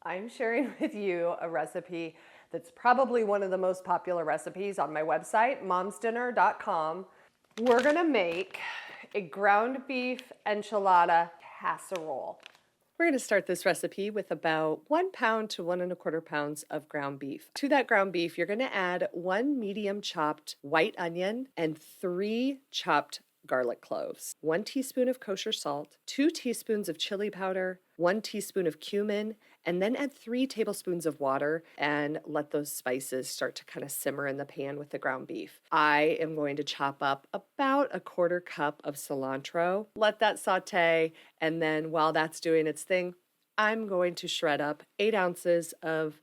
I'm sharing with you a recipe that's probably one of the most popular recipes on my website, momsdinner.com. We're gonna make a ground beef enchilada casserole. We're going to start this recipe with about 1 pound to 1¼ pounds of ground beef. To that ground beef, you're going to add 1 medium chopped white onion and 3 chopped garlic cloves, 1 teaspoon of kosher salt, 2 teaspoons of chili powder, 1 teaspoon of cumin, and then add 3 tablespoons of water and let those spices start to kind of simmer in the pan with the ground beef. I am going to chop up about 1/4 cup of cilantro, let that saute, and then while that's doing its thing, I'm going to shred up 8 ounces of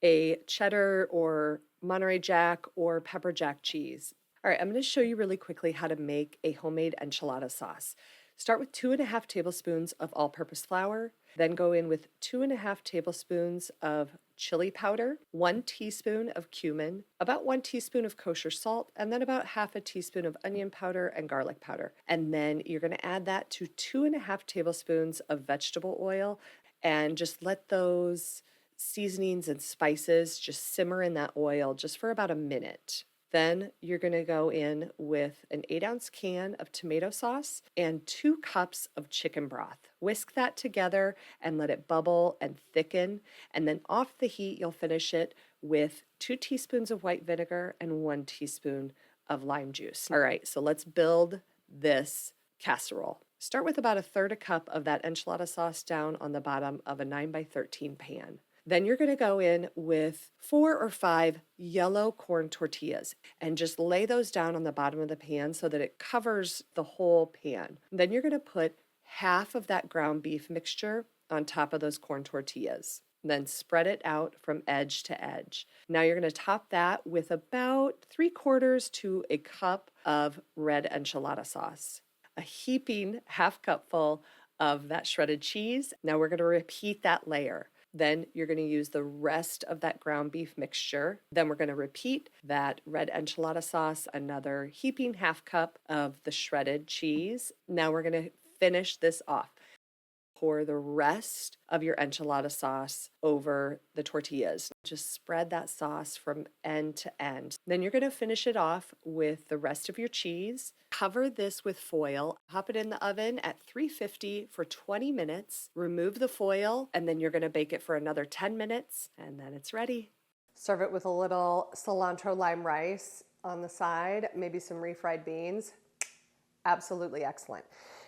a cheddar or Monterey Jack or pepper jack cheese. All right, I'm going to show you really quickly how to make a homemade enchilada sauce. Start with 2½ tablespoons of all-purpose flour, then go in with 2½ tablespoons of chili powder, 1 teaspoon of cumin, about 1 teaspoon of kosher salt, and then about ½ teaspoon of onion powder and garlic powder. And then you're going to add that to 2½ tablespoons of vegetable oil and just let those seasonings and spices just simmer in that oil just for about a minute. Then you're going to go in with an 8-ounce can of tomato sauce and 2 cups of chicken broth. Whisk that together and let it bubble and thicken. And then off the heat, you'll finish it with 2 teaspoons of white vinegar and 1 teaspoon of lime juice. All right, so let's build this casserole. Start with about 1/3 cup of that enchilada sauce down on the bottom of a 9x13 pan. Then you're going to go in with 4 or 5 yellow corn tortillas and just lay those down on the bottom of the pan so that it covers the whole pan. Then you're going to put half of that ground beef mixture on top of those corn tortillas. Then spread it out from edge to edge. Now you're going to top that with about 3/4 to a cup of red enchilada sauce, a heaping ½ cupful of that shredded cheese. Now we're going to repeat that layer. Then you're going to use the rest of that ground beef mixture. Then we're going to repeat that red enchilada sauce, another heaping ½ cup of the shredded cheese. Now we're going to finish this off. Pour the rest of your enchilada sauce over the tortillas. Just spread that sauce from end to end. Then you're going to finish it off with the rest of your cheese. Cover this with foil. Pop it in the oven at 350 for 20 minutes. Remove the foil, and then you're going to bake it for another 10 minutes, and then it's ready. Serve it with a little cilantro lime rice on the side, maybe some refried beans. Absolutely excellent.